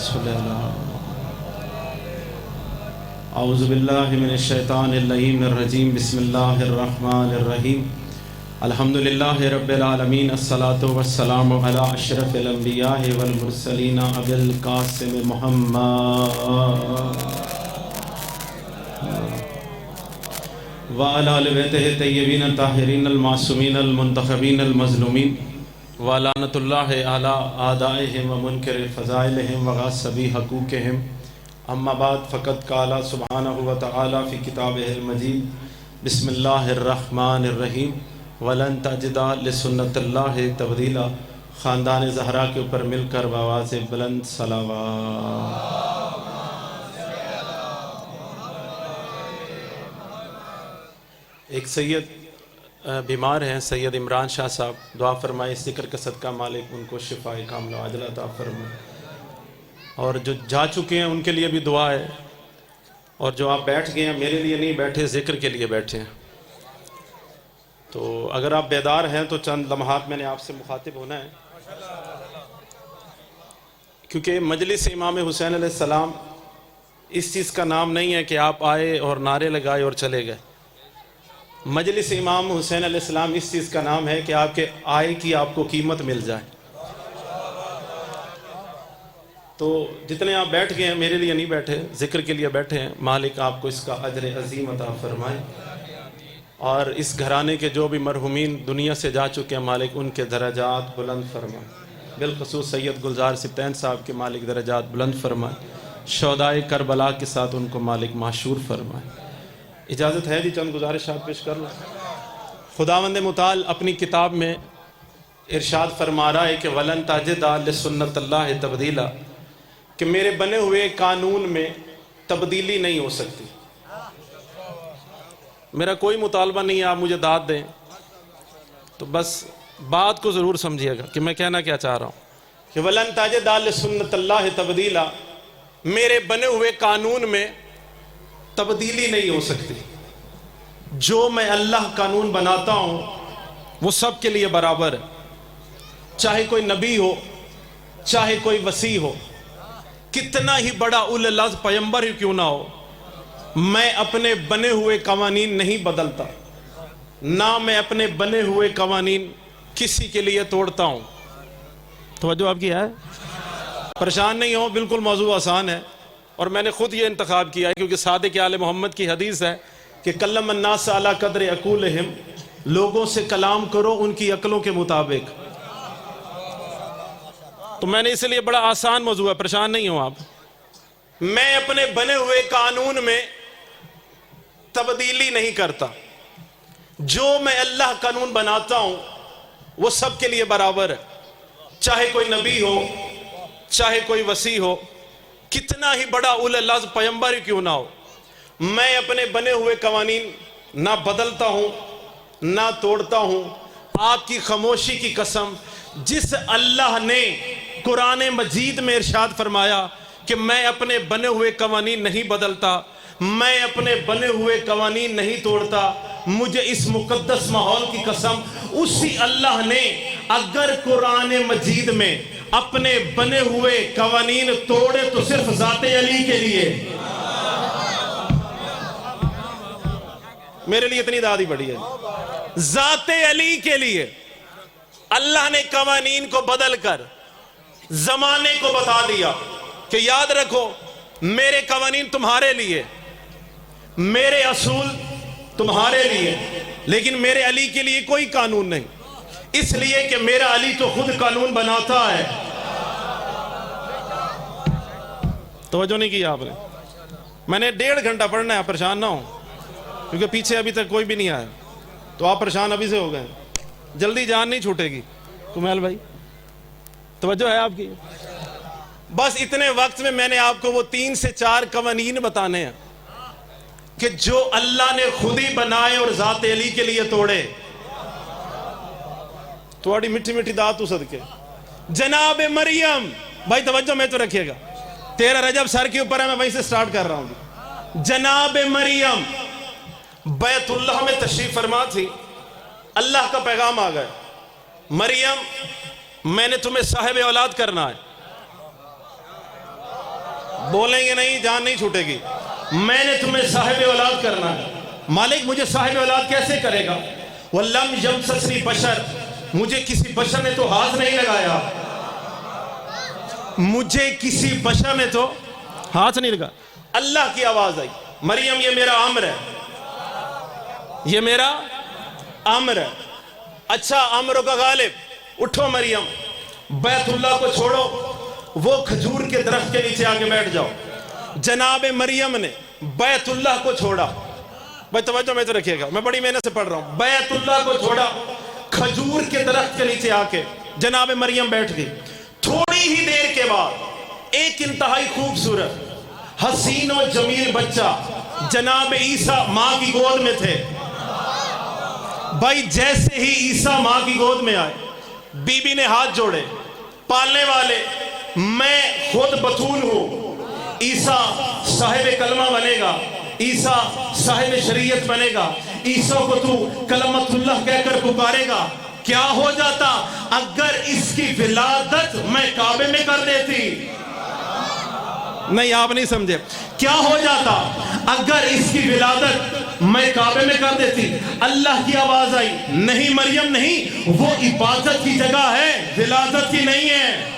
صلی اللہ اعوذ باللہ من الشیطان اللعین الرجیم بسم اللہ الرحمن الرحیم الحمدللہ رب العالمین الصلاة والسلام علی اشرف الانبیاء والمرسلین ابی القاسم محمد وعلی آل بیتہ الطیبین الطاہرین المعصومین المنتخبین المظلومین وَلَعْنَةُ اللَّهِ عَلَىٰ أَعْدَائِهِمْ وَمُنْكِرِ فَضَائِلِهِمْ وَغَاصِبِي حُقُوقِهِمْ أَمَّا بَعْدُ فَقَدْ قَالَ سُبْحَانَهُ وَتَعَالَىٰ فِي كِتَابِهِ الْمَجِيدِ بسم اللہ الرحمن الرحیم وَلَن تَجِدَ لِسُنَّةِ اللَّهِ تَبْدِيلًا خاندان زہرا کے اوپر مل کر بآواز بلند صلوات۔ ایک سید بیمار ہیں، سید عمران شاہ صاحب، دعا فرمائے اس ذکر کا صدقہ مالک ان کو شفائے کاملہ عاجلہ عطا فرمائے، اور جو جا چکے ہیں ان کے لیے بھی دعا ہے، اور جو آپ بیٹھ گئے ہیں میرے لیے نہیں بیٹھے، ذکر کے لیے بیٹھے ہیں، تو اگر آپ بیدار ہیں تو چند لمحات میں نے آپ سے مخاطب ہونا ہے، کیونکہ مجلس امام حسین علیہ السلام اس چیز کا نام نہیں ہے کہ آپ آئے اور نعرے لگائے اور چلے گئے۔ مجلس امام حسین علیہ السلام اس چیز کا نام ہے کہ آپ کے آئے کی آپ کو قیمت مل جائے۔ تو جتنے آپ بیٹھ گئے ہیں میرے لیے نہیں بیٹھے، ذکر کے لیے بیٹھے ہیں، مالک آپ کو اس کا اجر عظیم عطا فرمائے، اور اس گھرانے کے جو بھی مرحومین دنیا سے جا چکے ہیں مالک ان کے درجات بلند فرمائے، بالخصوص سید گلزار سبطین صاحب کے مالک درجات بلند فرمائے، شہدائے کربلا کے ساتھ ان کو مالک محشور فرمائے۔ اجازت ہے جی چند گزارشات پیش کر لوں۔ خداوند متعال اپنی کتاب میں ارشاد فرما رہا ہے کہ وَلَن تَجِدَ لِسُنَّةِ اللَّهِ تَبْدِيلًا، کہ میرے بنے ہوئے قانون میں تبدیلی نہیں ہو سکتی۔ میرا کوئی مطالبہ نہیں ہے آپ مجھے داد دیں، تو بس بات کو ضرور سمجھیے گا کہ میں کہنا کیا چاہ رہا ہوں کہ وَلَن تَجِدَ لِسُنَّةِ اللَّهِ تَبْدِيلًا، میرے بنے ہوئے قانون میں تبدیلی نہیں ہو سکتی۔ جو میں اللہ قانون بناتا ہوں وہ سب کے لیے برابر ہے، چاہے کوئی نبی ہو، چاہے کوئی وسیع ہو، کتنا ہی بڑا اول العزم پیغمبر ہی کیوں نہ ہو، میں اپنے بنے ہوئے قوانین نہیں بدلتا، نہ میں اپنے بنے ہوئے قوانین کسی کے لیے توڑتا ہوں۔ توجہ آپ کی ہے؟ پریشان نہیں ہو، بالکل موضوع آسان ہے، اور میں نے خود یہ انتخاب کیا ہے کیونکہ صادق آل محمد کی حدیث ہے کہ کلم الناس علی قدر عقولہم، لوگوں سے کلام کرو ان کی عقلوں کے مطابق۔ تو میں نے اس لیے بڑا آسان موضوع ہے، پریشان نہیں ہو آپ۔ میں اپنے بنے ہوئے قانون میں تبدیلی نہیں کرتا، جو میں اللہ قانون بناتا ہوں وہ سب کے لیے برابر ہے، چاہے کوئی نبی ہو، چاہے کوئی وسیع ہو، کتنا ہی بڑا اول العزم پیغمبر ہی کیوں نہ ہو، میں اپنے بنے ہوئے قوانین نہ بدلتا ہوں نہ توڑتا ہوں۔ آپ کی خاموشی کی قسم، جس اللہ نے قرآن مجید میں ارشاد فرمایا کہ میں اپنے بنے ہوئے قوانین نہیں بدلتا، میں اپنے بنے ہوئے قوانین نہیں توڑتا، مجھے اس مقدس ماحول کی قسم، اسی اللہ نے اگر قرآن مجید میں اپنے بنے ہوئے قوانین توڑے تو صرف ذات علی کے لیے، میرے لیے اتنی دادی بڑی ہے، ذات علی کے لیے اللہ نے قوانین کو بدل کر زمانے کو بتا دیا کہ یاد رکھو میرے قوانین تمہارے لیے، میرے اصول تمہارے لیے، لیکن میرے علی کے لیے کوئی قانون نہیں، اس لیے کہ میرا علی تو خود قانون بناتا ہے۔ توجہ نہیں کی آپ نے؟ میں نے 1.5 گھنٹہ پڑھنا ہے، پریشان نہ ہو، کیونکہ پیچھے ابھی تک کوئی بھی نہیں آیا، تو آپ پریشان ابھی سے ہو گئے، جلدی جان نہیں چھوٹے گی۔ کمیل بھائی توجہ ہے آپ کی؟ بس اتنے وقت میں نے آپ کو وہ 3 سے 4 قوانین بتانے ہیں کہ جو اللہ نے خود ہی بنائے اور ذات علی کے لیے توڑے۔ تھوڑی مٹھی مٹھی داد تو صدقے۔ جناب مریم، بھائی توجہ میں تو رکھیے گا، 13 رجب سر کے اوپر ہے، میں وہیں سے سٹارٹ کر رہا ہوں۔ جناب مریم بیت اللہ میں تشریف فرما تھی، اللہ کا پیغام آ گیا، مریم میں نے تمہیں صاحب اولاد کرنا ہے۔ بولیں گے نہیں جان نہیں چھوٹے گی. میں نے تمہیں صاحب اولاد کرنا ہے. مالک مجھے صاحب اولاد کیسے کرے گا؟ وَلَمْ يَمْسَسْنِي بَشَرٌ، مجھے کسی بشر نے تو ہاتھ نہیں لگایا. مجھے کسی بشر نے تو ہاتھ نہیں لگا. اللہ کی آواز آئی، مریم یہ میرا امر ہے، یہ میرا امر ہے. اچھا امروں کا غالب، اٹھو مریم، بیت اللہ کو چھوڑو، وہ کھجور کے درخت کے نیچے آگے بیٹھ جاؤ. جناب مریم نے بیت اللہ کو چھوڑا. بھائی توجہ میں تو رکھیے گا، میں بڑی محنت سے پڑھ رہا ہوں. بیت اللہ کو چھوڑا، کھجور کے درخت کے نیچے آ کے جناب مریم بیٹھ گئی. تھوڑی ہی دیر کے بعد ایک انتہائی خوبصورت حسین و جمیل بچہ جناب عیسیٰ ماں کی گود میں تھے. بھائی جیسے ہی عیسیٰ ماں کی گود میں آئے، بی بی نے ہاتھ جوڑے، پالنے والے میں خود بطول ہوں، عیسیٰ صاحب کلمہ بنے گا، عیسیٰ صاحب شریعت بنے گا، عیسیٰ کو تو کلمت اللہ کہہ کر پکارے گا. کیا ہو جاتا اگر اس کی ولادت میں کعبے میں کر دیتی؟ نہیں آپ نہیں سمجھے. کیا ہو جاتا اگر اس کی ولادت میں کعبے میں کر دیتی؟ اللہ کی آواز آئی، نہیں مریم نہیں، وہ عبادت کی جگہ ہے، ولادت کی نہیں ہے.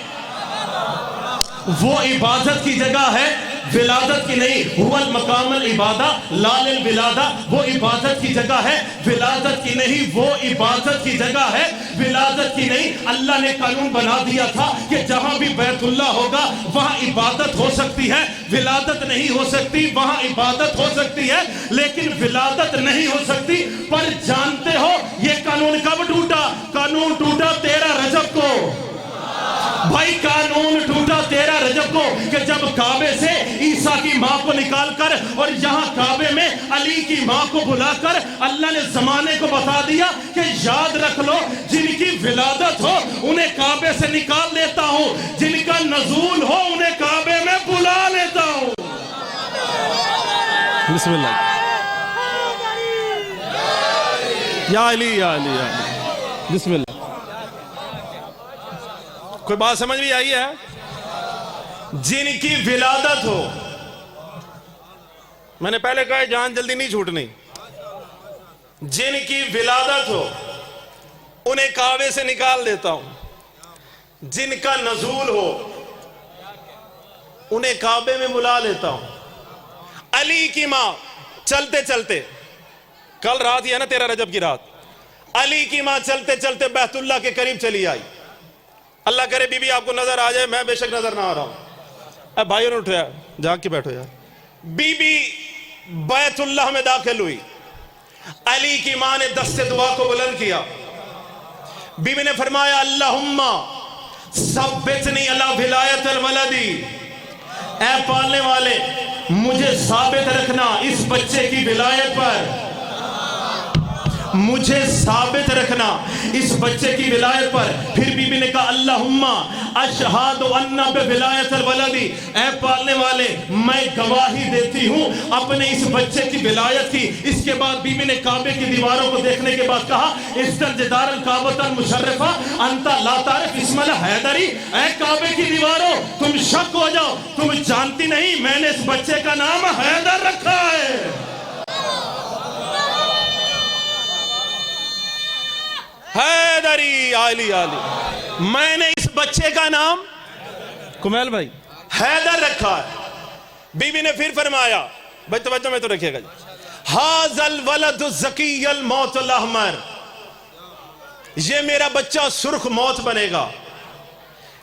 وہ عبادت کی جگہ ہے، ولادت کی نہیں. هو المقام العبادہ لا للولادہ، وہ عبادت کی جگہ ہے، ولادت کی نہیں. وہ عبادت کی جگہ ہے، ولادت کی نہیں. اللہ نے قانون بنا دیا تھا کہ جہاں بھی بیت اللہ ہوگا وہاں عبادت ہو سکتی ہے، ولادت نہیں ہو سکتی. وہاں عبادت ہو سکتی ہے لیکن ولادت نہیں ہو سکتی. پر جانتے ہو یہ قانون کب ٹوٹا؟ قانون ٹوٹا 13 رجب کو. بھائی قانون ٹوٹا 13 رجب کو کہ جب کعبے سے عیسیٰ کی ماں کو نکال کر اور یہاں کعبے میں علی کی ماں کو بلا کر اللہ نے زمانے کو بتا دیا کہ یاد رکھ لو جن کی ولادت ہو انہیں کعبے سے نکال لیتا ہوں، جن کا نزول ہو انہیں کعبے میں بلا لیتا ہوں. بسم اللہ. یا علی یا علی یا علی. بسم اللہ. کوئی بات سمجھ بھی آئی ہے؟ جن کی ولادت ہو، میں نے پہلے کہا جان جلدی نہیں چھوٹنی، جن کی ولادت ہو انہیں کعبے سے نکال دیتا ہوں. جن کا نزول ہو انہیں کعبے میں بلا لیتا ہوں. علی کی ماں چلتے چلتے، کل رات ہی ہے نا 13 رجب کی رات، علی کی ماں چلتے چلتے بیت اللہ کے قریب چلی آئی. اللہ کرے بی بی آپ کو نظر آ جائے، میں بے شک نظر نہ آ رہا ہوں. اے بھائیوں نے اٹھایا، جاگ کے بیٹھو یار. بی بی بیت اللہ میں داخل ہوئی، علی کی ماں نے دست دعا کو بلند کیا. بی بی نے فرمایا اللہم ثبتنی علی ولایت الولدی، اے پالنے والے مجھے ثابت رکھنا اس بچے کی ولایت پر، مجھے ثابت رکھنا اس بچے کی ولایت پر. پھر بی بی نے کہا اللہم اشہد ان بولایت الولدی، اے پالنے والے میں گواہی دیتی ہوں اپنے اس بچے کی ولایت کی. اس کے بعد بی بی نے کعبے کی دیواروں کو دیکھنے کے بعد کہا استنجدار الکعبۃ المشرفہ انت لا تعرف اسم الحیدری، اے کعبے کی دیواروں تم شک ہو جاؤ، تم جانتی نہیں میں نے اس بچے کا نام حیدر رکھا ہے. حیدری علی علی، میں نے اس بچے کا نام کمیل بھائی حیدر رکھا ہے. بی بی نے پھر فرمایا، بھائی توجہ میں تو رکھیے گا، ھذا الولد الزکی الموت الاحمر، یہ میرا بچہ سرخ موت بنے گا.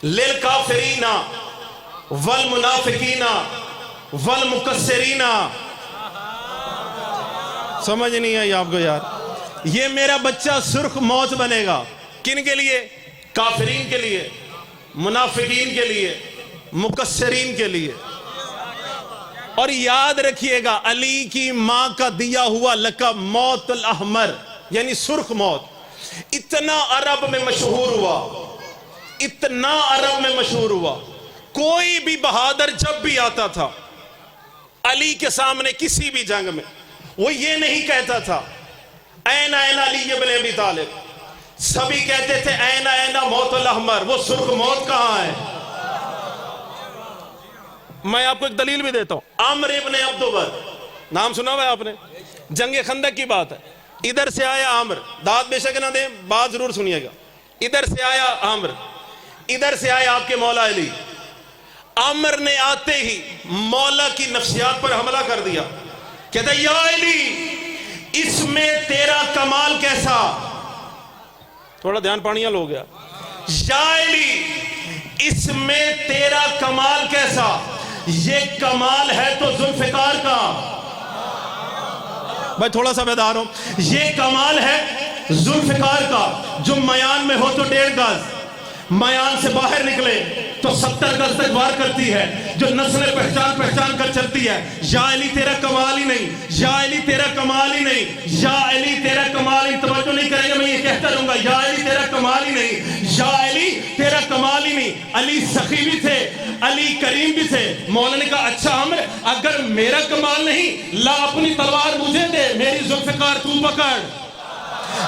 للکافرین والمنافقین والمکسرین. سمجھ نہیں آئی آپ کو یار؟ یہ میرا بچہ سرخ موت بنے گا. کن کے لیے؟ کافرین کے لیے، منافقین کے لیے، مکسرین کے لیے. اور یاد رکھیے گا علی کی ماں کا دیا ہوا لقب موت الاحمر یعنی سرخ موت اتنا عرب میں مشہور ہوا، اتنا عرب میں مشہور ہوا. کوئی بھی بہادر جب بھی آتا تھا علی کے سامنے کسی بھی جنگ میں، وہ یہ نہیں کہتا تھا این این علی ابن ابی طالب، سبھی کہتے تھے این این موت الاحمر، وہ سرخ موت کہاں ہے؟ میں آپ کو ایک دلیل بھی دیتا ہوں. عمر ابن عبدبر, نام سنا ہوا ہے آپ نے؟ جنگ خندق کی بات ہے. ادھر سے آیا عامر, داد بے شک نہ دیں, بات ضرور سنیے گا. ادھر سے آیا عامر, ادھر سے آیا آپ کے مولا علی. عامر نے آتے ہی مولا کی نفسیات پر حملہ کر دیا. کہتا ہے یا علی اس میں تیرا کمال کیسا. تھوڑا دھیان پانیال ہو گیا. یا علی اس میں تیرا کمال کیسا, یہ کمال ہے تو ذوالفقار کا. بھائی تھوڑا سا بیدار ہو, یہ کمال ہے ذوالفقار کا جو میان میں ہو تو 1.5 گز, میان سے باہر نکلے تو 70 گز تک وار کرتی ہے, جو نسلیں پہچان کر چلتی ہے. یا علی تیرا کمال ہی نہیں, یا علی تیرا کمال ہی نہیں, یا علی تیرا کمال ہی. توجہ نہیں کریں گے, میں یہ کہتا رہوں گا, یا علی تیرا کمال ہی نہیں, یا علی تیرا کمال ہی نہیں. علی سخی بھی تھے, علی کریم بھی تھے. مولا نے کہا اچھا عمر اگر میرا کمال نہیں, لا اپنی تلوار مجھے دے, میری ذوالفقار تو پکڑ.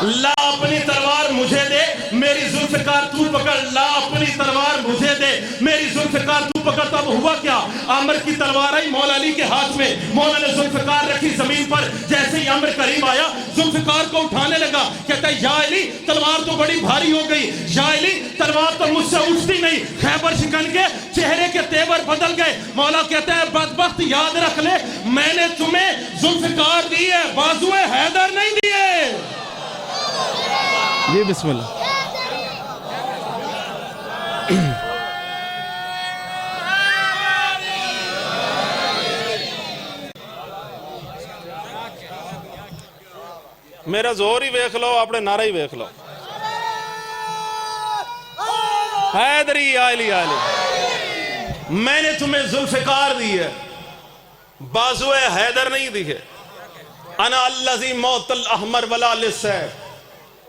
لا اپنی تلوار مجھے دے, میری ذوالفقار تو پکڑ. لا اپنی تلوار مجھے دے, میری ذوالفقار تو پکڑ. تب ہوا کیا, عامر کی تلوار آئی مولا علی کے ہاتھ میں, مولا نے ذوالفقار رکھی زمین پر. جیسے ہی عامر قریب آیا ذوالفقار کو اٹھانے لگا. کہتا ہے یا علی تلوار تو بڑی بھاری ہو گئی, یا علی تلوار تو مجھ سے اٹھتی نہیں. خیبر شکن کے چہرے کے تیور بدل گئے. مولا کہتا ہے بدبخت یاد رکھ لے, میں نے تمہیں ذوالفقار دی ہے, بازوئے حیدر نہیں دیے. جی بسم اللہ. میرا زور ہی ویکھ لو, اپنے نعرہ ہی ویکھ لو. حیدری علی علی, میں نے تمہیں ذوالفقار دی ہے, بازوئے حیدر نہیں دی ہے. انا الذی موت الاحمر ولا للسیف,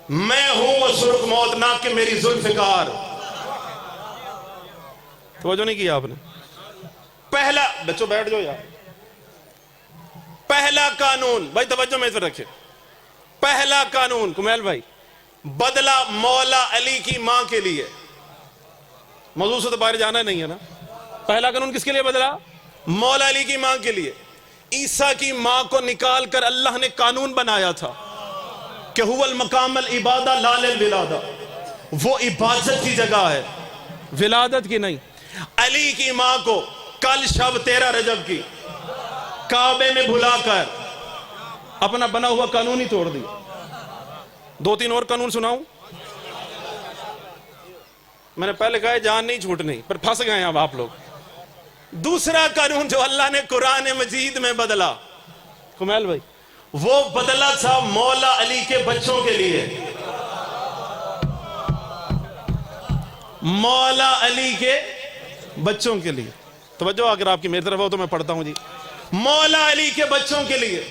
میں ہوں وہ سرخ موت نہ کہ میری ذوالفقار. توجہ نہیں کیا آپ نے. پہلا بچوں بیٹھ جاؤ یار. پہلا قانون, بھائی توجہ میں اس پر رکھے. پہلا قانون کمیل بھائی, بدلہ مولا علی کی ماں کے لیے. موضوع سے تو باہر جانا نہیں ہے نا. پہلا قانون کس کے لیے بدلا؟ مولا علی کی ماں کے لیے. عیسیٰ کی ماں کو نکال کر اللہ نے قانون بنایا تھا کہ هو المقام العبادہ لا للولادہ, وہ عبادت کی جگہ ہے, ولادت کی نہیں. علی کی ماں کو کل شب 13 رجب کی کعبے میں بھلا کر اپنا بنا ہوا قانون ہی توڑ دی. 2-3 اور قانون سناؤں. میں نے پہلے کہا جان نہیں چھوٹنی, پر پھنس گئے اب آپ لوگ. دوسرا قانون جو اللہ نے قرآن مجید میں بدلا کمیل بھائی, وہ بدلا تھا مولا علی کے بچوں کے لیے. مولا علی کے بچوں کے لیے. توجہ اگر آپ کی میری طرف ہو تو میں پڑھتا ہوں جی. مولا علی کے بچوں کے لیے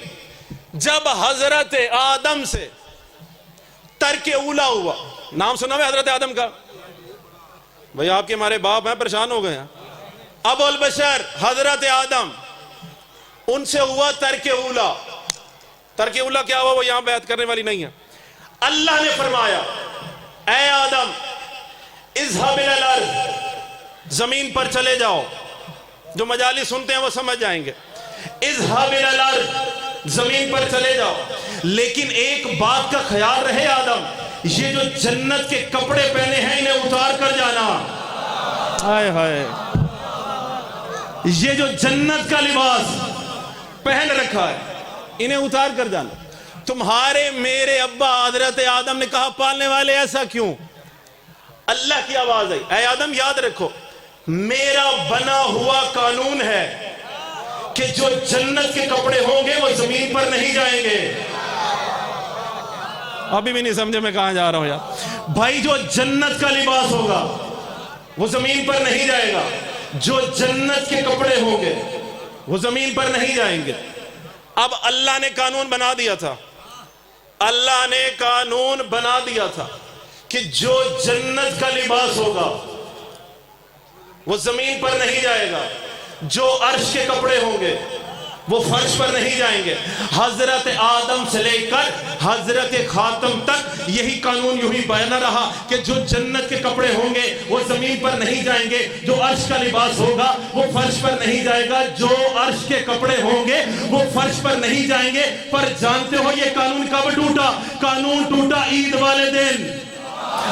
جب حضرت آدم سے ترک اولا ہوا, نام سنا ہے حضرت آدم کا؟ بھئی آپ کے ہمارے باپ ہیں, پریشان ہو گئے ہیں. ابو البشر حضرت آدم, ان سے ہوا ترک اولا. ترک اولا کیا ہوا وہ یہاں بیعت کرنے والی نہیں ہے. اللہ نے فرمایا اے آدم اذهب الى الارض, زمین پر چلے جاؤ. جو مجالس سنتے ہیں وہ سمجھ جائیں گے. اذهب الى الارض, زمین پر چلے جاؤ, لیکن ایک بات کا خیال رہے آدم, یہ جو جنت کے کپڑے پہنے ہیں انہیں اتار کر جانا. ہائے ہائے, یہ جو جنت کا لباس پہن رکھا ہے انہیں اتار کر جانا. تمہارے میرے ابا حضرت آدم نے کہا پالنے والے ایسا کیوں؟ اللہ کی آواز آئی, اے آدم یاد رکھو میرا بنا ہوا قانون ہے کہ جو جنت کے کپڑے ہوں گے وہ زمین پر نہیں جائیں گے. ابھی بھی نہیں سمجھے میں کہاں جا رہا ہوں یار. بھائی جو جنت کا لباس ہوگا وہ زمین پر نہیں جائے گا, جو جنت کے کپڑے ہوں گے وہ زمین پر نہیں جائیں گے. اب اللہ نے قانون بنا دیا تھا, اللہ نے قانون بنا دیا تھا کہ جو جنت کا لباس ہوگا وہ زمین پر نہیں جائے گا, جو عرش کے کپڑے ہوں گے وہ فرش پر نہیں جائیں گے. حضرت آدم سے لے کر حضرت خاتم تک یہی قانون یوں ہی بنا رہا کہ جو جنت کے کپڑے ہوں گے وہ زمین پر نہیں جائیں گے, جو عرش کا لباس ہوگا وہ فرش پر نہیں جائے گا, جو عرش کے کپڑے ہوں گے وہ فرش پر نہیں جائیں گے. پر جانتے ہو یہ قانون کب ٹوٹا؟ قانون ٹوٹا عید والے دن.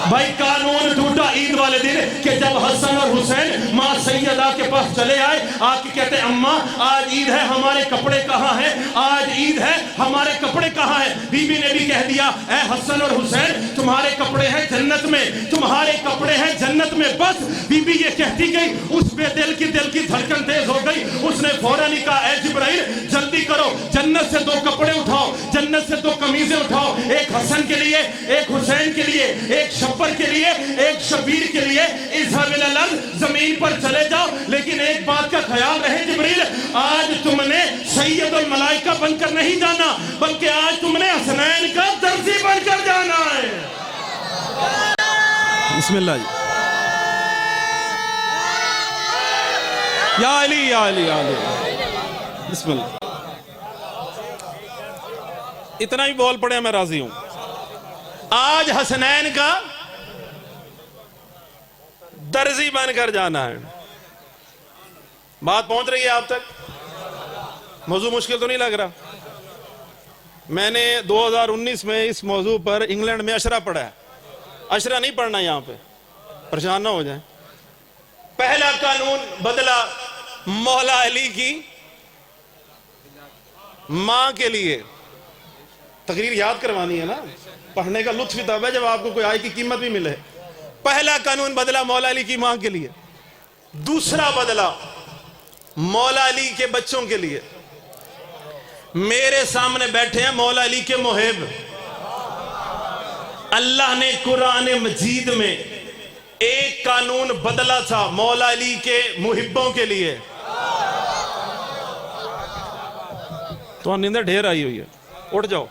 بھائی قانون ٹوٹا عید والے دن کہ جب حسن اور حسین ماں سیدہ کے پاس چلے آئے, آ کے کہتے اماں آج عید ہے, ہمارے کپڑے کہاں ہیں؟ آج عید ہے, ہمارے کپڑے کہاں ہیں؟ بی بی نے بھی کہہ دیا اے حسن اور حسین تمہارے کپڑے ہیں جنت میں, تمہارے کپڑے ہیں جنت میں. بس بی بی یہ کہتی گئی, اس پہ دل کی دھڑکن تیز ہو گئی. اس نے فوراً ہی کہا اے جبرائیل جلدی کرو, جنت سے 2 کپڑے اٹھاؤ, جنت سے 2 قمیضیں اٹھاؤ, ایک حسن کے لیے, ایک حسین کے لیے, ایک شبر کے لیے, ایک شبیر کے لیے. اذهب الى الارض, زمین پر چلے جاؤ, لیکن ایک بات کا خیال رہے جبریل, آج تم نے سید الملائکہ بن کر نہیں جانا, بلکہ آج تم نے حسنین کا درزی بن کر جانا ہے. بسم اللہ جی. یا علی یا علی یا علی, بسم اللہ. اتنا ہی بول پڑے میں راضی ہوں. آج حسنین کا درزی بن کر جانا ہے. بات پہنچ رہی ہے آپ تک؟ موضوع مشکل تو نہیں لگ رہا؟ میں نے 2019 میں اس موضوع پر انگلینڈ میں اشرا پڑھا ہے. اشرا نہیں پڑھنا یہاں پہ, پریشان نہ ہو جائیں. پہلا قانون بدلا مولا علی کی ماں کے لیے. تقریر یاد کروانی ہے نا, پڑھنے کا لطف تب ہے جب آپ کو کوئی آئے کی قیمت بھی ملے. پہلا قانون بدلا مولا علی کی ماں کے لیے. دوسرا بدلا مولا علی کے بچوں کے لیے. میرے سامنے بیٹھے ہیں مولا علی کے محب. اللہ نے قرآن مجید میں ایک قانون بدلا تھا مولا علی کے محبوں کے لیے. تو نیندر ڈھیر آئی ہوئی ہے, اٹھ جاؤ.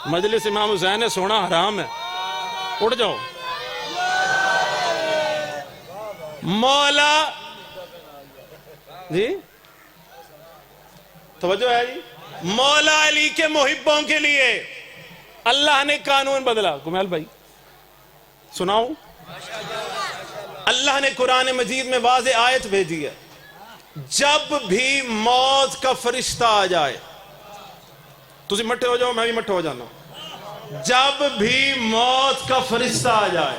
مجلس امام حسین ہے, سونا حرام ہے, اٹھ جاؤ. مولا جی توجہ ہے جی. مولا علی کے محبوں کے لیے اللہ نے قانون بدلا. کمیل بھائی سناؤں, اللہ نے قرآن مجید میں واضح آیت بھیجی ہے, جب بھی موت کا فرشتہ آ جائے, تسی مٹھے ہو جاؤ میں بھی مٹھے ہو جانا, جب بھی موت کا فرشتہ آ جائے,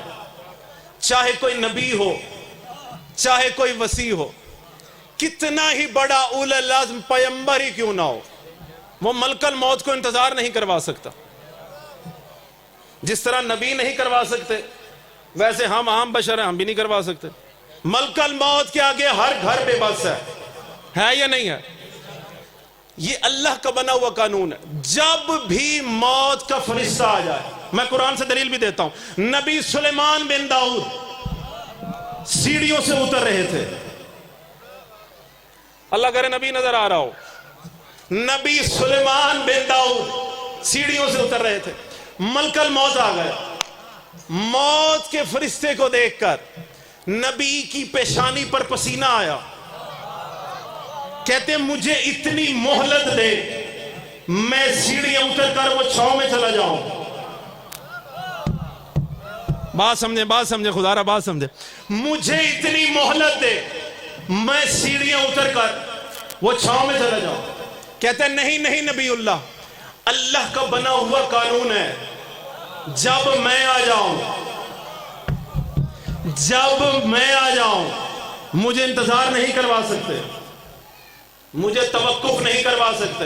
چاہے کوئی نبی ہو, چاہے کوئی وسیع ہو, کتنا ہی بڑا اول العزم پیغمبر ہی کیوں نہ ہو, وہ ملک الموت کو انتظار نہیں کروا سکتا. جس طرح نبی نہیں کروا سکتے ویسے ہم عام بشر ہیں, ہم بھی نہیں کروا سکتے. ملک الموت کے آگے ہر گھر بے بس ہے یا نہیں ہے؟ یہ اللہ کا بنا ہوا قانون ہے. جب بھی موت کا فرشتہ آ جائے, میں قرآن سے دلیل بھی دیتا ہوں. نبی سلیمان بن داؤد سیڑھیوں سے اتر رہے تھے, اللہ کرے نبی نظر آ رہا ہو. نبی سلیمان بن داؤد سیڑھیوں سے اتر رہے تھے, ملک الموت آ گیا. موت کے فرشتے کو دیکھ کر نبی کی پیشانی پر پسینہ آیا. کہتے ہیں مجھے اتنی مہلت دے, میں سیڑھیاں اتر کر وہ چھاؤں میں چلا جاؤں. بات سمجھے خدا را بات سمجھے. مجھے اتنی مہلت دے, میں سیڑھیاں اتر کر وہ چھاؤں میں چلا جاؤں. کہتے ہیں نہیں نبی اللہ, اللہ کا بنا ہوا قانون ہے, جب میں آ جاؤں مجھے انتظار نہیں کروا سکتے, مجھے توقف نہیں کروا سکتے.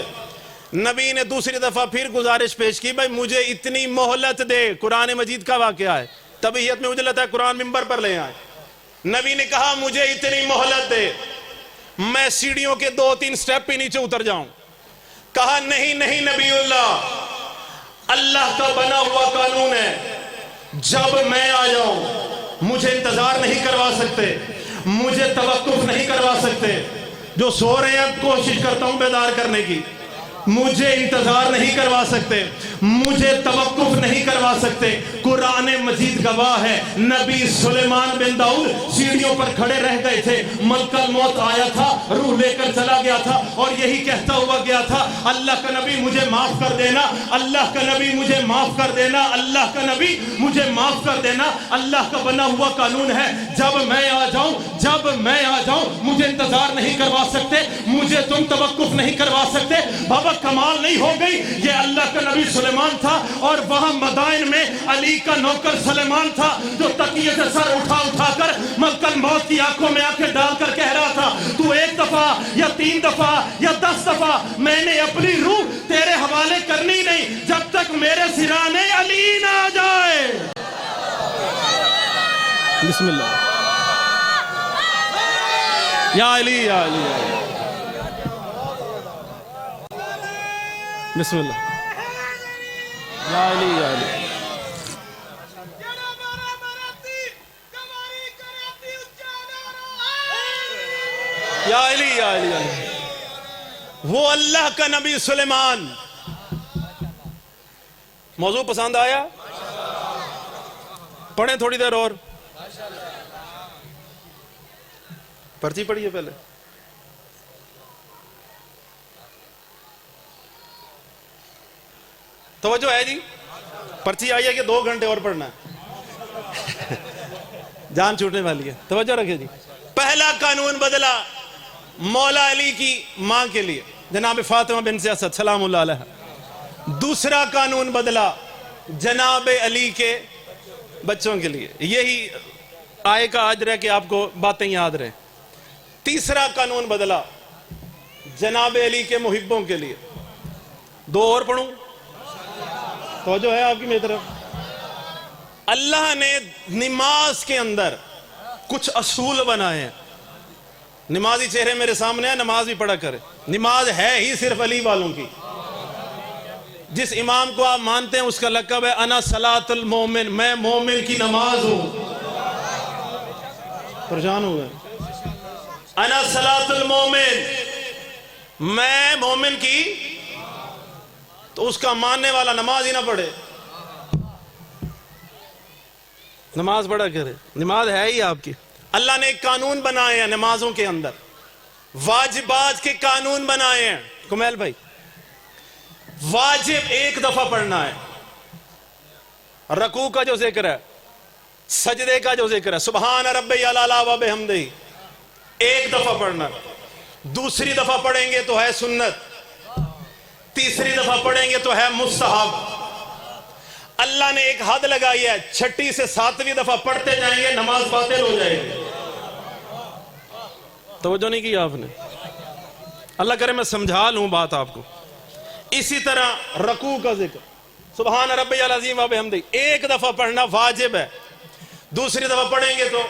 نبی نے دوسری دفعہ پھر گزارش پیش کی, بھائی مجھے اتنی مہلت دے. قرآن مجید کا واقعہ ہے, طبیعت میں اجلت ہے, قرآن منبر پر لے آئے. نبی نے کہا مجھے اتنی مہلت دے, میں سیڑھیوں کے 2-3 سٹیپ پہ نیچے اتر جاؤں. کہا نہیں نبی اللہ, اللہ کا بنا ہوا قانون ہے, جب میں آ جاؤں مجھے انتظار نہیں کروا سکتے, مجھے توقف نہیں کروا سکتے. جو سو رہے ہیں کوشش کرتا ہوں بیدار کرنے کی, مجھے انتظار نہیں کروا سکتے، مجھے توقف نہیں کروا سکتے۔ قرآن مجید گواہ ہے، نبی سلیمان بن داؤد سیڑھیوں پر کھڑے رہ گئے تھے، ملک الموت آیا تھا، روح لے کر چلا گیا تھا اور یہی کہتا ہوا گیا تھا، اللہ کا نبی مجھے معاف کر دینا، اللہ کا نبی مجھے معاف کر دینا، اللہ کا نبی مجھے معاف کر دینا۔ اللہ کا بنا ہوا قانون ہے، جب میں آ جاؤں مجھے انتظار نہیں کروا سکتے، مجھے تم توقف نہیں کروا سکتے۔ بابا کمال نہیں ہو گئی؟ یہ اللہ کا نبی سلیمان تھا اور وہاں مدائن میں علی کا نوکر سلیمان تھا جو تکیے سے سر اٹھا کر ملک الموت کی آنکھوں میں آنکھیں ڈال کر کہہ رہا تھا، تو 1 دفعہ یا 3 دفعہ یا 10 دفعہ میں نے اپنی روح تیرے حوالے کرنی نہیں جب تک میرے سرانے علی نہ آ جائے۔ بسم اللہ، یا علی یا علی یا علی، بسم اللہ، یا علی یا علی، یا علی یا علی یا علی۔ وہ اللہ کا نبی سلیمان۔ موضوع پسند آیا؟ پڑھیں تھوڑی دیر اور، پرچی پڑھیے پہلے۔ توجہ ہے جی، پرچی آئی ہے کہ 2 گھنٹے اور پڑھنا ہے؟ جان چھوٹنے والی ہے، توجہ رکھیں جی۔ پہلا قانون بدلا مولا علی کی ماں کے لیے، جناب فاطمہ بنت اسد سلام اللہ علیہ۔ دوسرا قانون بدلا جناب علی کے بچوں کے لیے، یہی آئے کا آج رہے کہ آپ کو باتیں یاد رہیں۔ تیسرا قانون بدلا جناب علی کے محبوں کے لیے۔ 2 اور پڑھوں؟ توجہ ہے آپ کی میری طرف؟ اللہ نے نماز کے اندر کچھ اصول بنائے ہیں۔ نمازی چہرے میرے سامنے ہے، نماز بھی پڑھا کرے۔ نماز ہے ہی صرف علی والوں کی۔ جس امام کو آپ مانتے ہیں اس کا لقب ہے انا صلاۃ المومن، میں مومن کی نماز ہوں۔ پریشان ہو گئے؟ انا صلاۃ المومن، میں مومن کی، تو اس کا ماننے والا نماز ہی نہ پڑھے، نماز پڑھا کرے، نماز ہے ہی آپ کی۔ اللہ نے ایک قانون بنائے ہیں نمازوں کے اندر، واجبات کے قانون بنائے ہیں۔ کمیل بھائی، واجب 1 دفعہ پڑھنا ہے، رکوع کا جو ذکر ہے، سجدے کا جو ذکر ہے، سبحان ربی الاعلی و بحمدہ، 1 دفعہ پڑھنا۔ دوسری دفعہ پڑھیں گے تو ہے سنت، تیسری دفعہ پڑھیں گے تو ہے مستحب۔ اللہ نے ایک حد لگائی ہے، 6 سے 7ویں دفعہ پڑھتے جائیں گے نماز باطل ہو جائے گی۔ توجہ نہیں کی آپ نے؟ اللہ کرے میں سمجھا لوں بات آپ کو۔ اسی طرح رکوع کا ذکر، سبحان ربی العظیم و بحمدہ، 1 دفعہ پڑھنا واجب ہے، دوسری دفعہ پڑھیں گے تو،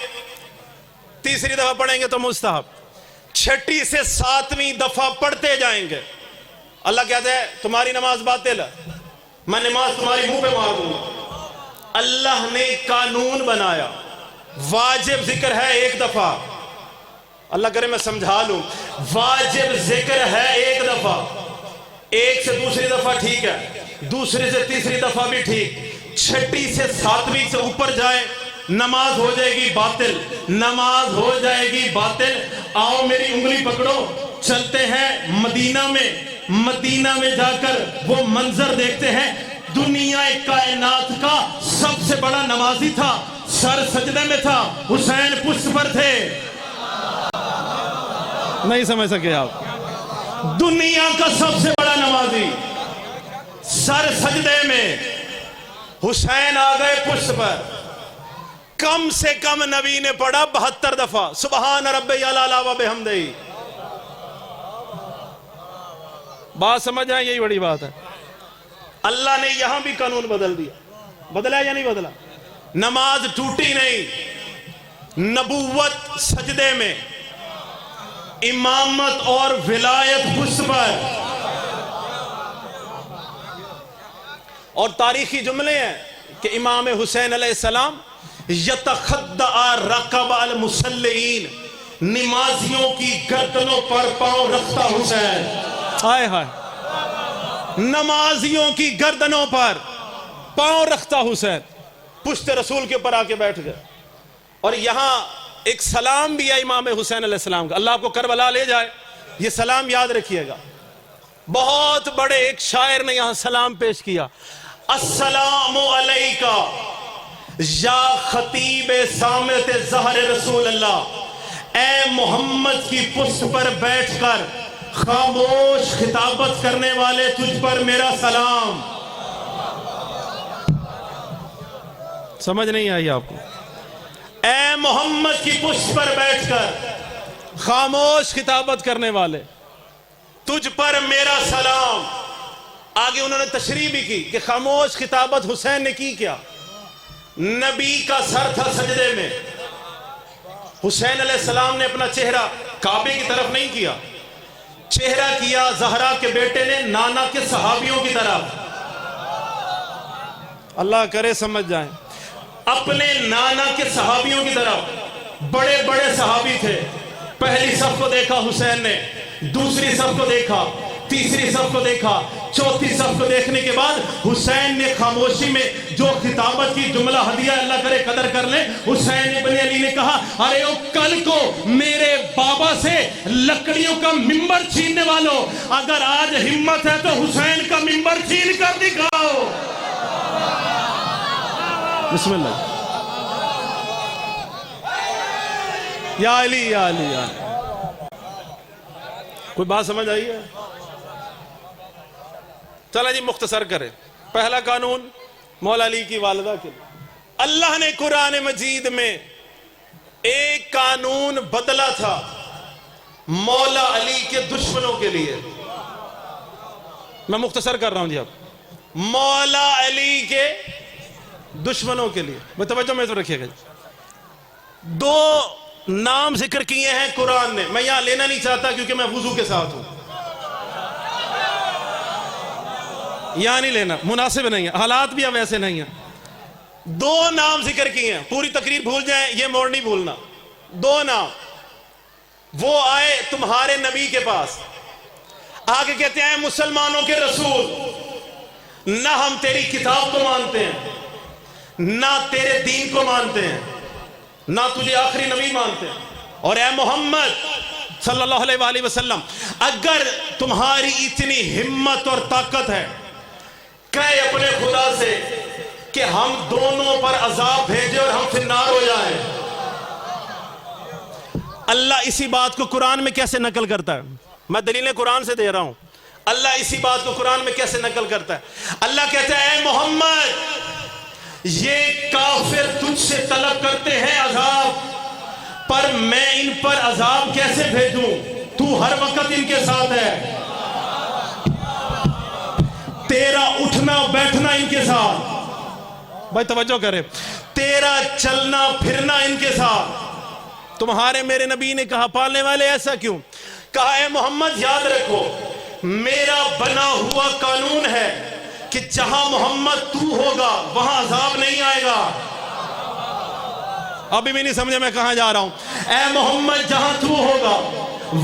تیسری دفعہ پڑھیں گے تو مستحب، 6 سے 7ویں دفعہ پڑھتے جائیں گے۔ اللہ کہتا ہے تمہاری نماز باطل ہے، میں نماز تمہاری منہ پہ مار دوں گا۔ اللہ نے قانون بنایا، واجب ذکر ہے 1 دفعہ، اللہ کرے میں سمجھا لوں، واجب ذکر ہے 1 دفعہ، 1 سے دوسری دفعہ ٹھیک ہے، دوسری سے تیسری دفعہ بھی ٹھیک، 6 سے 7ویں سے اوپر جائے نماز ہو جائے گی باطل، نماز ہو جائے گی باطل۔ آؤ میری انگلی پکڑو، چلتے ہیں مدینہ میں جا کر وہ منظر دیکھتے ہیں۔ دنیا کائنات کا سب سے بڑا نمازی تھا، سر سجدے میں تھا، حسین پشت پر تھے۔ نہیں سمجھ سکے آپ؟ دنیا کا سب سے بڑا نمازی سر سجدے میں، حسین آ گئے پشت پر۔ کم سے کم نبی نے پڑھا 72 دفعہ سبحان ربی الاعلی و بحمدہ۔ بات سمجھ آئے؟ یہی بڑی بات ہے۔ اللہ نے یہاں بھی قانون بدل دیا، بدلا یا نہیں بدلا؟ نماز ٹوٹی نہیں، نبوت سجدے میں، امامت اور ولایت پشت پر۔ اور تاریخی جملے ہیں کہ امام حسین علیہ السلام یتخدع رقب المصلین، نمازیوں کی گردنوں پر پاؤں رکھتا حسین۔ ہائے ہائے، نمازیوں کی گردنوں پر پاؤں رکھتا حسین پشت رسول کے اوپر آ کے بیٹھ گئے. اور یہاں ایک سلام بھی ہے امام حسین علیہ السلام کا. اللہ آپ کو کربلا لے جائے, یہ سلام یاد رکھیے گا. بہت بڑے ایک شاعر نے یہاں سلام پیش کیا. السلام علیکہ یا خطیب سامت زہر رسول اللہ, اے محمد کی پشت پر بیٹھ کر خاموش خطابت کرنے والے تجھ پر میرا سلام. سمجھ نہیں آئی آپ کو؟ اے محمد کی پشت پر بیٹھ کر خاموش خطابت کرنے والے تجھ پر میرا سلام. آگے انہوں نے تشریح بھی کی کہ خاموش خطابت حسین نے کی کیا. نبی کا سر تھا سجدے میں, حسین علیہ السلام نے اپنا چہرہ کعبے کی طرف نہیں کیا, چہرہ کیا زہرا کے بیٹے نے نانا کے صحابیوں کی طرف. اللہ کرے سمجھ جائیں, اپنے نانا کے صحابیوں کی طرف. بڑے بڑے صحابی تھے. پہلی صف کو دیکھا حسین نے, دوسری صف کو دیکھا, تیسری صف کو دیکھا, چوتھی صف کو دیکھنے کے بعد حسین نے خاموشی میں جو خطابت کی جملہ ہدیہ اللہ کرے قدر کر لیں. حسین ابن علی نے کہا ارے او کل کو میرے بابا سے لکڑیوں کا ممبر چھیننے والوں, اگر آج ہمت ہے تو حسین کا ممبر چھین کر دکھاؤ. بسم اللہ. یا علی یا علی یا علی. کوئی بات سمجھ آئی ہے؟ چلا جی مختصر کرے. پہلا قانون مولا علی کی والدہ کے لیے. اللہ نے قرآن مجید میں ایک قانون بدلا تھا مولا علی کے دشمنوں کے لیے. میں مختصر کر رہا ہوں جی. اب مولا علی کے دشمنوں کے لیے میں توجہ میں تو رکھیے گا. دو نام ذکر کیے ہیں قرآن نے. میں یہاں لینا نہیں چاہتا کیونکہ میں وضو کے ساتھ ہوں, یہاں نہیں لینا, مناسب نہیں ہے, حالات بھی اب ایسے نہیں ہیں. دو نام ذکر کیے ہیں, پوری تقریر بھول جائیں یہ موڑ نہیں بھولنا. دو نام. وہ آئے تمہارے نبی کے پاس, آگے کہتے ہیں مسلمانوں کے رسول, نہ ہم تیری کتاب کو مانتے ہیں, نہ تیرے دین کو مانتے ہیں, نہ تجھے آخری نبی مانتے ہیں, اور اے محمد صلی اللہ علیہ وآلہ وسلم اگر تمہاری اتنی ہمت اور طاقت ہے کہے اپنے خدا سے کہ ہم دونوں پر عذاب بھیجے اور ہم فنار ہو جائیں. اللہ اسی بات کو قرآن میں کیسے نقل کرتا ہے؟ میں دلیلیں قرآن سے دے رہا ہوں. اللہ اسی بات کو قرآن میں کیسے نقل کرتا ہے؟ اللہ کہتا ہے اے محمد یہ کافر تجھ سے طلب کرتے ہیں عذاب, پر میں ان پر عذاب کیسے بھیجوں؟ تو ہر وقت ان کے ساتھ ہے, تیرا اٹھنا بیٹھنا ان کے ساتھ, بھائی توجہ کرے, تیرا چلنا پھرنا ان کے ساتھ. تمہارے میرے نبی نے کہا پالنے والے ایسا کیوں؟ کہا اے محمد یاد رکھو میرا بنا ہوا قانون ہے کہ جہاں محمد تو ہوگا وہاں عذاب نہیں آئے گا. ابھی بھی نہیں سمجھے میں کہاں جا رہا ہوں. اے محمد جہاں تو ہوگا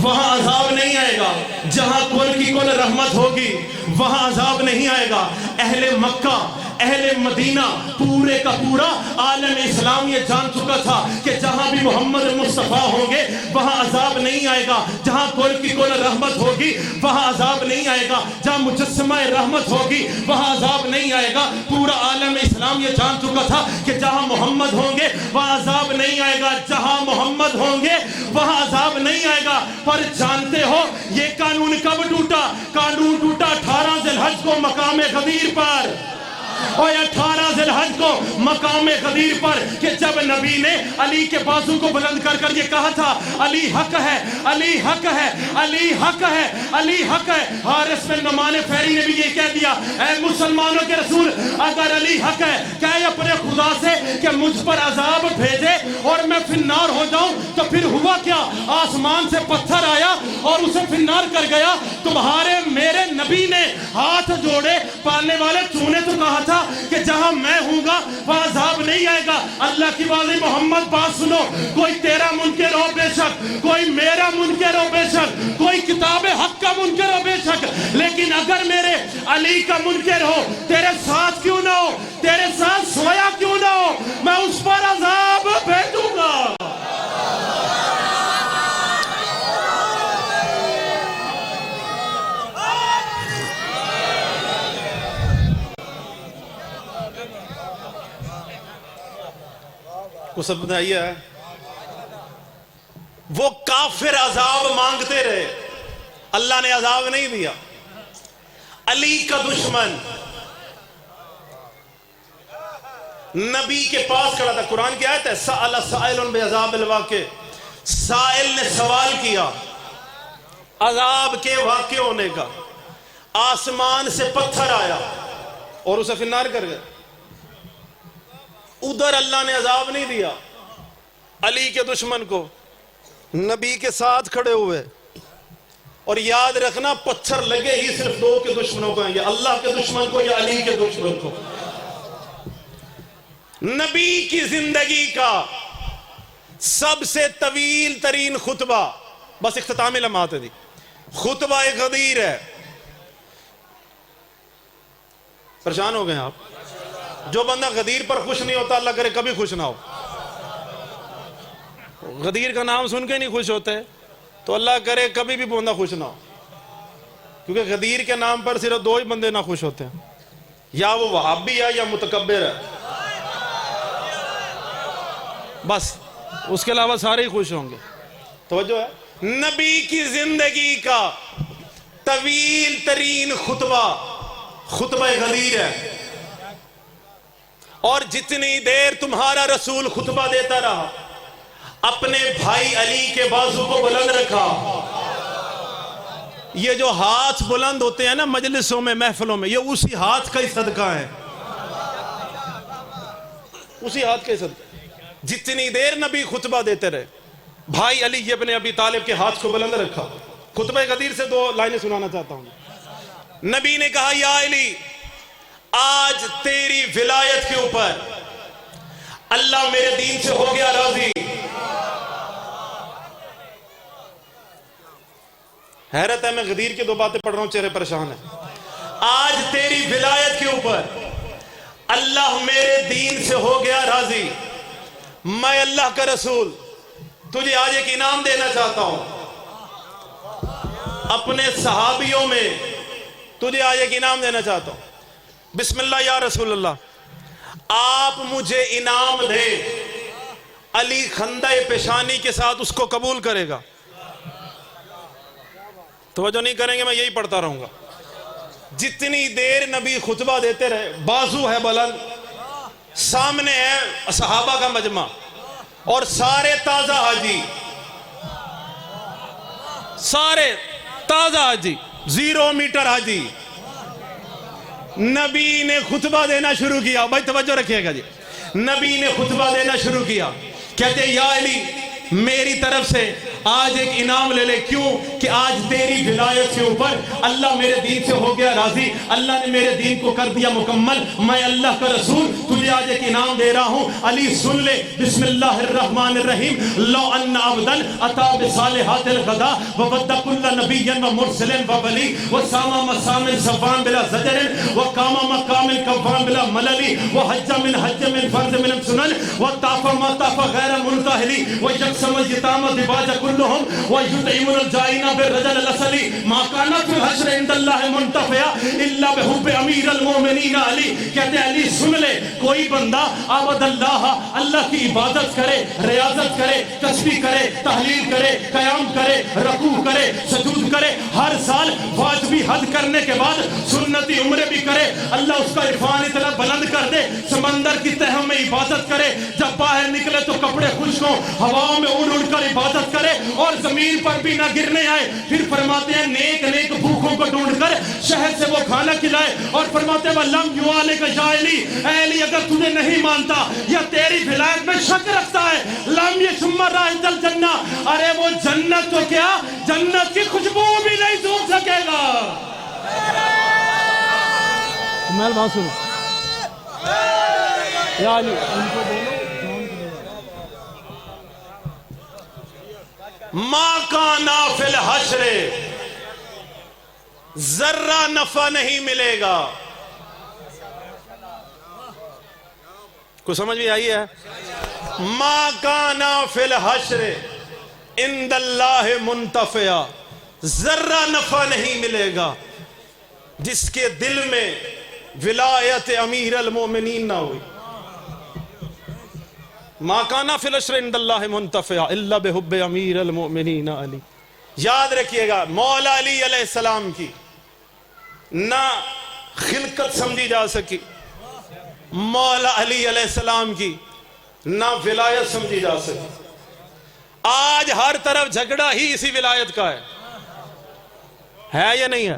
وہاں عذاب نہیں آئے گا, جہاں کل کی کل رحمت ہوگی وہاں عذاب نہیں آئے گا. اہل مکہ اہل مدینہ پورے کا پورا عالم اسلام یہ جان چکا تھا کہ جہاں بھی محمد مصطفیٰ ہوں گے وہاں عذاب نہیں آئے گا, جہاں کل کی کل رحمت ہوگی وہاں عذاب نہیں آئے گا, جہاں مجسمہ رحمت ہوگی وہاں عذاب نہیں آئے گا. پورا عالم اسلام یہ جان چکا تھا کہ جہاں محمد ہوں گے وہاں عذاب نہیں آئے گا, جہاں محمد ہوں گے وہاں عذاب نہیں آئے گا. پر جانتے ہو یہ قانون کب ٹوٹا؟ قانون ٹوٹا 18 ذی الحج کو مقام غدیر پر. اور 18 ذی الحج کو مقام غدیر پر کہ جب نبی نے علی کے بازو کو بلند کر کر یہ کہا تھا علی حق ہے, علی حق ہے, علی حق ہے, علی حق ہے. حارث بن نعمان فہری نے بھی یہ کہہ دیا اے مسلمانوں کے رسول اگر علی حق ہے کہے اپنے خدا سے کہ مجھ پر عذاب بھیجے اور میں فنار ہو جاؤں. تو پھر ہوا کیا؟ آسمان سے پتھر آیا اور اسے فنار کر گیا. تمہارے میرے نبی نے ہاتھ جوڑے, پالنے والے تو نے تو کہا تھا کہ جہاں میں ہوں گا وہاں عذاب نہیں آئے گا. اللہ کی واضح محمد بات سنو, کوئی تیرا منکر ہو بے شک, کوئی میرا منکر ہو بے شک, کوئی کتاب حق کا منکر ہو بے شک, لیکن اگر میرے علی کا منکر ہو تیرے ساتھ کیوں نہ ہو, تیرے ساتھ سویا کیوں نہ ہو, میں اس پر عذاب بھیجوں گا. کو سب بتائیے, وہ کافر عذاب مانگتے رہے, اللہ نے عذاب نہیں دیا. علی کا دشمن نبی کے پاس کھڑا تھا, قرآن کی آیت ہے سأل سائل بعذاب الواقع, سائل نے سوال کیا عذاب کے واقع ہونے کا, آسمان سے پتھر آیا اور اسے فنار کر گئے. ادھر اللہ نے عذاب نہیں دیا علی کے دشمن کو, نبی کے ساتھ کھڑے ہوئے. اور یاد رکھنا پتھر لگے ہی صرف دو کے دشمنوں کو ہیں, یا اللہ کے دشمن کو یا علی کے دشمن کو. نبی کی زندگی کا سب سے طویل ترین خطبہ, بس اختتامی لمحات ہے, خطبہ غدیر ہے. پریشان ہو گئے آپ؟ جو بندہ غدیر پر خوش نہیں ہوتا اللہ کرے کبھی خوش نہ ہو. غدیر کا نام سن کے نہیں خوش ہوتے تو اللہ کرے کبھی بھی بندہ خوش نہ ہو, کیونکہ غدیر کے نام پر صرف دو ہی بندے نہ خوش ہوتے ہیں, یا وہ وہابی ہے یا متکبر ہے, بس اس کے علاوہ سارے ہی خوش ہوں گے. توجہ ہے, نبی کی زندگی کا طویل ترین خطبہ خطبہ غدیر ہے. اور جتنی دیر تمہارا رسول خطبہ دیتا رہا اپنے بھائی علی کے بازو کو بلند رکھا. یہ جو ہاتھ بلند ہوتے ہیں نا مجلسوں میں محفلوں میں, یہ اسی ہاتھ کا ہی صدقہ ہے, اسی ہاتھ کا ہی صدقہ. جتنی دیر نبی خطبہ دیتے رہے بھائی علی ابن ابی طالب کے ہاتھ کو بلند رکھا. خطبہ غدیر سے دو لائنیں سنانا چاہتا ہوں. نبی نے کہا یا علی, آج تیری ولایت کے اوپر اللہ میرے دین سے ہو گیا راضی. حیرت ہے, میں غدیر کی دو باتیں پڑھ رہا ہوں, چہرے پریشان ہیں. آج تیری ولایت کے اوپر اللہ میرے دین سے ہو گیا راضی. میں اللہ کا رسول تجھے آج ایک انعام دینا چاہتا ہوں, اپنے صحابیوں میں تجھے آج ایک انعام دینا چاہتا ہوں. بسم اللہ یا رسول اللہ, آپ مجھے انعام دیں, علی خندہ پیشانی کے ساتھ اس کو قبول کرے گا. توجہ نہیں کریں گے میں یہی پڑھتا رہوں گا. جتنی دیر نبی خطبہ دیتے رہے, بازو ہے بلند, سامنے ہے صحابہ کا مجمع اور سارے تازہ حاجی, سارے تازہ حاجی, 0 میٹر حاجی. نبی نے خطبہ دینا شروع کیا. بھائی توجہ رکھیے گا جی. نبی نے خطبہ دینا شروع کیا, کہتے یا علی میری طرف سے آج ایک انعام لے لے. کیوں کہ آج تیری ولایت کے اوپر اللہ میرے دین سے ہو گیا راضی, اللہ نے میرے دین کو کر دیا مکمل. میں اللہ کا رسول تجھے آج ایک انعام دے رہا ہوں. علی سن لے, بسم اللہ الرحمن الرحیم. لو ان عبدا اتا بصالحات الغدا وود كل نبی ومرسل وولی وسام مسام صفان بلا زجر وقام مقام كفان بلا ملل وحج من حج من فرض من سنن وطاف ما طاف غیر منتهلی ويقسم اليتامى دباج كلهم ويطعمون الجائعين بالرجل الأصلي ما كانت في الحشر عند الله منتفعا الا بحب امیر المومنین علی. کہتے ہیں علی سن لے, کوئی بندہ عبد اللہ کی عبادت کرے, ریاضت کرے, تسبیح کرے, تحلیل کرے, قیام کرے, رکوع کرے, سجود کرے, ہر سال واجبی حج کرنے کے بعد سنتی عمرے بھی کرے, اللہ اس کا عرفان اتنا بلند کر دے سمندر کی تہوں میں عبادت کرے, جب باہر نکلے تو کپڑے خشک ہوں, ہواؤں میں اڑ اڑ کر عبادت کرے اور زمین پر بھی نہ گرنے آئے. پھر فرماتے ہیں نیک نیک بھوکوں کو ڈھونڈ کر شہد سے وہ کھانا کھلائے, اور فرماتے ہیں وَلَمْ يُعَالِكَ شَائِلِي, اے علی اگر تجھے نہیں مانتا یا تیری ولایت میں شک رکھتا ہے, لَمْ يَشُمَّ رَائِحَةَ الْجَنَّةِ, ارے وہ جنت تو کیا جنت کی خوشبو بھی نہیں سونگھ سکے گا. محل بات سنو یا علی, ان کو بولو ما کانا فی الحشر ذرہ نفع نہیں ملے گا. کو سمجھ بھی آئی ہے؟ ما کانا فی الحشر عند اللہ منتفعا، ذرہ نفع نہیں ملے گا جس کے دل میں ولایت امیر المومنین نہ ہوئی. ما کانا فی الحشر عند اللہ منتفعا الا بحب امیر المومنین علی. یاد رکھیے گا، مولا علی علیہ السلام کی نہ خلقت سمجھی جا سکی، مولا علی علیہ السلام کی نہ ولایت سمجھی جا سکی. آج ہر طرف جھگڑا ہی اسی ولایت کا ہے یا نہیں ہے؟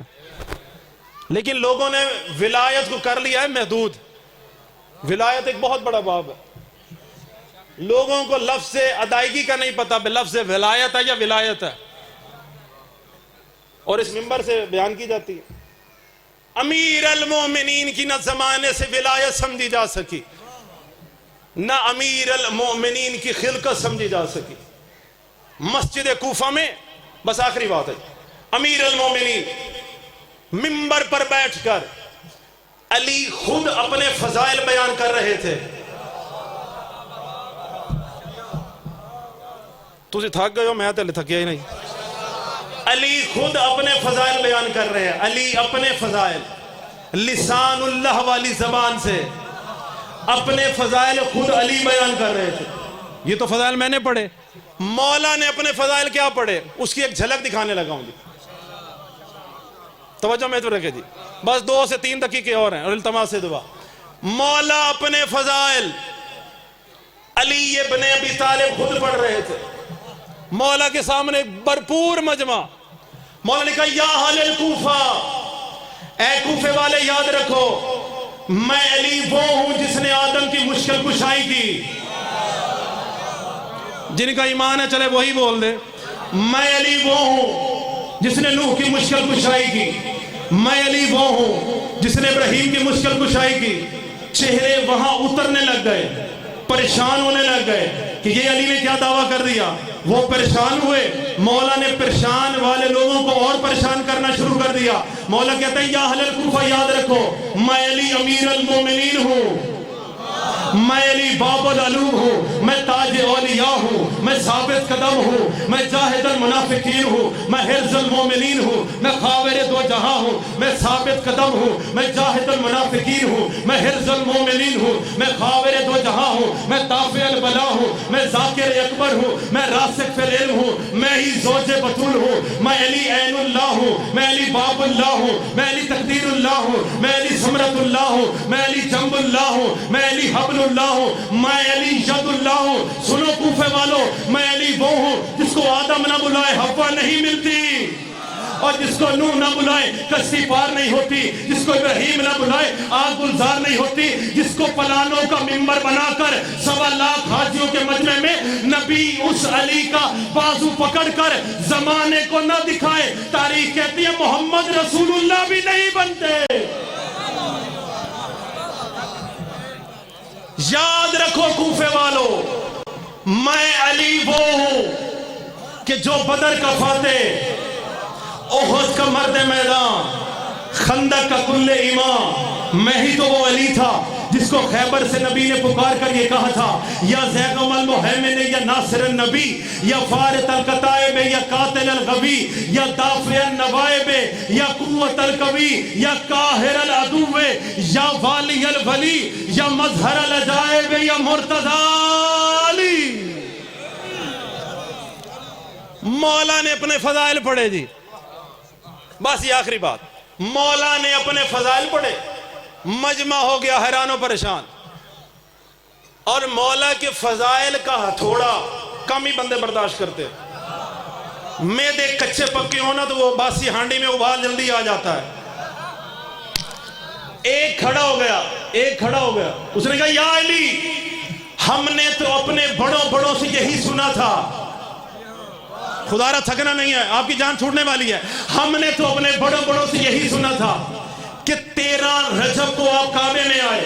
لیکن لوگوں نے ولایت کو کر لیا ہے محدود. ولایت ایک بہت بڑا باب ہے. لوگوں کو لفظ ادائیگی کا نہیں پتا لفظ ولایت ہے یا ولایت ہے، اور اس منبر سے بیان کی جاتی ہے. امیر المومنین کی نہ زمانے سے ولایت سمجھی جا سکی، نہ امیر المومنین کی خلقت سمجھی جا سکی. مسجد کوفہ میں بس آخری بات ہے، امیر المومنین منبر پر بیٹھ کر علی خود اپنے فضائل بیان کر رہے تھے. تسی تھک گئے ہو، میں تے تھکیا ہی نہیں. علی خود اپنے فضائل بیان کر رہے ہیں. علی اپنے فضائل لسان اللہ والی زبان سے اپنے فضائل خود علی بیان کر رہے تھے. یہ تو فضائل میں نے پڑھے. مولا نے اپنے فضائل کیا پڑھے اس کی ایک جھلک دکھانے لگا ہوں. توجہ میں تو رکھے جی، بس 2 سے 3 دقیقے اور ہیں اور التماس سے دعا. مولا اپنے فضائل علی ابن ابی طالب خود پڑھ رہے تھے. مولا کے سامنے بھرپور مجمع. مولا نے کہا یا اہل الکوفہ، اے کوفے والے یاد رکھو، میں علی وہ ہوں جس نے آدم کی مشکل کشائی کی. جن کا ایمان ہے چلے وہی بول دے. میں علی وہ ہوں جس نے نوح کی مشکل کشائی کی. میں علی وہ ہوں جس نے ابراہیم کی مشکل کشائی کی. چہرے وہاں اترنے لگ گئے، پریشان ہونے لگ گئے کہ یہ علی نے کیا دعویٰ کر دیا. وہ پریشان ہوئے. مولا نے پریشان والے لوگوں کو اور پریشان کرنا شروع کر دیا. مولا کہتا ہے یا اہل الکوفہ یاد رکھو، میں علی امیر المومنین ہوں، میں علی باب العلوم ہوں، میں تاج اولیاء ہوں، میں ثابت قدم ہوں، میں جاہد المنافقین ہوں، میں حرز المومنین ہوں، میں خاور دو جہاں ہوں، میں ثابت قدم ہوں، میں جاہد المنافقین ہوں، میں حرز المومنین ہوں، میں خاور دو جہاں ہوں، میں دافع البلا ہوں، میں ذاکر اکبر ہوں، میں راسخ فی العلم ہوں، میں ہی زوج بطول ہوں، میں علی عین اللہ ہوں، میں علی باب اللہ ہوں، میں علی تقدیر اللہ ہوں، میں علی ثمرۃ اللہ ہوں، میں علی جنب اللہ ہوں، میں علی حبل اللہ ہوں، میں علی ید اللہ ہوں. سنو کوفے والوں، میں علی وہ ہوں جس کو آدم نہ بلائے حوا نہیں ملتی، اور جس کو نوح نہ بلائے کشتی پار نہیں ہوتی، جس کو ابراہیم نہ بلائے آگ گلزار نہیں ہوتی، جس کو پلانوں کا منبر بنا کر 1.25 لاکھ حاجیوں کے مجمع میں نبی اس علی کا بازو پکڑ کر زمانے کو نہ دکھائے. تاریخ کہتی ہے محمد رسول اللہ بھی نہیں بنتے. یاد رکھو کوفے والو، میں علی وہ ہوں کہ جو بدر کا فاتح، احد کا مرد میدان، خندق کا کل امام، میں ہی تو وہ علی تھا جس کو خیبر سے نبی نے پکار کر یہ کہا تھا یا زیغم المحیمن یا ناصر النبی یا فارت القطائب یا قاتل الغوی یا دافع النوائب یا قوت القوی یا قاہر العدو یا والی الولی یا مظہر العجائب یا مرتضی علی. مولا نے اپنے فضائل پڑھے جی. بس یہ آخری بات، مولا نے اپنے فضائل پڑھے. مجمع ہو گیا حیران و پریشان. اور مولا کے فضائل کا ہتھوڑا کم ہی بندے برداشت کرتے. میدے کچے پکے ہونا تو وہ باسی ہانڈی میں ابال جلدی آ جاتا ہے. ایک کھڑا ہو گیا، اس نے کہا یا علی، ہم نے تو اپنے بڑوں سے یہی سنا تھا. خدا را تھکنا نہیں ہے، آپ کی جان چھوٹنے والی ہے. ہم نے تو اپنے بڑوں سے یہی سنا تھا کہ 13 رجب کو آپ کعبے میں آئے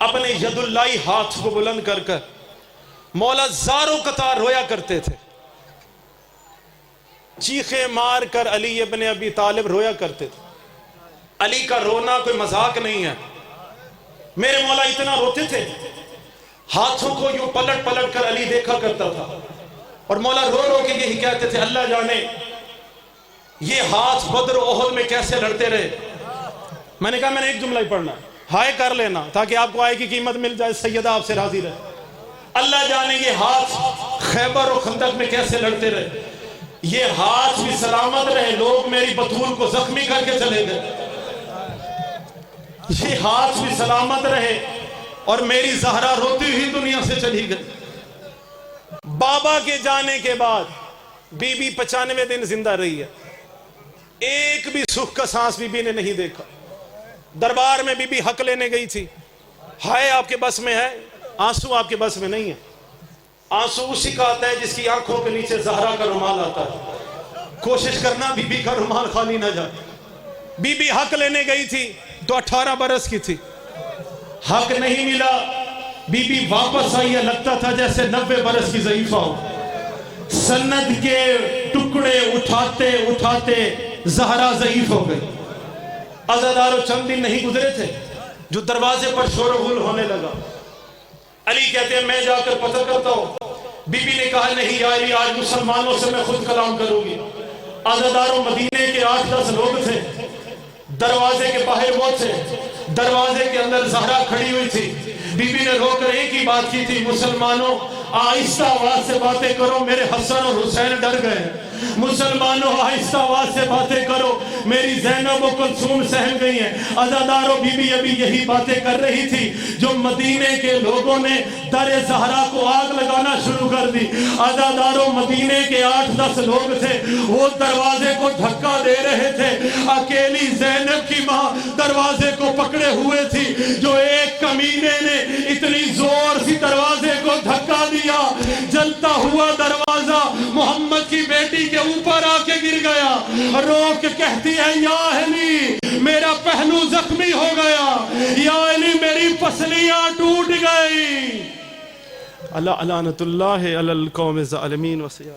اپنے ید اللہ ہاتھ کو بلند کر کر مولا زاروں قطار رویا کرتے تھے، چیخیں مار کر علی ابن ابی طالب رویا کرتے تھے۔ علی کا رونا کوئی مذاق نہیں ہے، میرے مولا اتنا روتے تھے، ہاتھوں کو یوں پلٹ پلٹ کر علی دیکھا کرتا تھا، اور مولا رو رو کے یہی کہتے تھے اللہ جانے یہ ہاتھ بدر و احد میں کیسے لڑتے رہے۔ میں نے کہا میں نے ایک جملہ ہی پڑھنا ہے، ہائے کر لینا تاکہ آپ کو آئے کی قیمت مل جائے، سیدہ آپ سے راضی رہے۔ اللہ جانے یہ ہاتھ خیبر و خندق میں کیسے لڑتے رہے، یہ ہاتھ بھی سلامت رہے، لوگ میری بطول کو زخمی کر کے چلے گئے، یہ ہاتھ بھی سلامت رہے اور میری زہرا روتی ہوئی دنیا سے چلی گئی۔ بابا کے جانے کے بعد بی بی 95 دن زندہ رہی ہے، ایک بھی سکھ کا سانس بی بی نے نہیں دیکھا۔ دربار میں بی بی حق لینے گئی تھی، ہائے آپ کے بس میں ہے، آنسو آپ کے بس میں نہیں ہے۔ آنسو اسی کا آتا ہے جس کی آنکھوں کے نیچے زہرا کا رومال آتا ہے، کوشش کرنا بی بی کا رومال خالی نہ جائے۔ بی بی حق لینے گئی تھی تو 18 برس کی تھی، حق نہیں ملا، بی بی واپس آئی ہے، لگتا تھا جیسے 90 برس کی ضعیفہ ہو۔ سند کے ٹکڑے اٹھاتے اٹھاتے زہرا ضعیف ہو گئی۔ عزادارو چند دن نہیں گزرے تھے جو دروازے پر شور و غل ہونے لگا۔ علی کہتے ہیں میں جا کر پتہ کرتا ہوں۔ بی بی نے کہا نہیں یا علی آج مسلمانوں سے میں خود کلام کروں گی۔ عزادارو مدینے کے 8-10 لوگ تھے، دروازے کے باہر وہ تھے، دروازے کے اندر زہرا کھڑی ہوئی تھی۔ بی بی نے رو کر ایک ہی بات کی تھی، مسلمانوں آہستہ آواز سے باتیں کرو، میرے حسن اور حسین ڈر گئے۔ مسلمانوں آہستہ آواز سے باتیں کرو، میری زینب و کلثوم سہم گئی ہیں۔ عزادارو بی بی ابھی یہی باتیں کر رہی تھی جو مدینے کے لوگوں نے در زہرا کو آگ لگانا شروع کر دی۔ عزادارو مدینے کے 8-10 لوگ تھے، وہ دروازے کو دھکا دے رہے تھے۔ اکیلی زینب کی ماں دروازے کو پکڑے ہوئے تھی، جو ایک کمینے نے اتنی زور سی دروازے کو دھکا دیا، جلتا ہوا دروازہ محمد کی بیٹی کے اوپر آ کے گر گیا۔ رو کے کہتی ہے یا علی میرا پہلو زخمی ہو گیا، یا علی میری پسلیاں ٹوٹ گئی۔ اللہ لعنت اللہ علی القوم الظالمین وسیع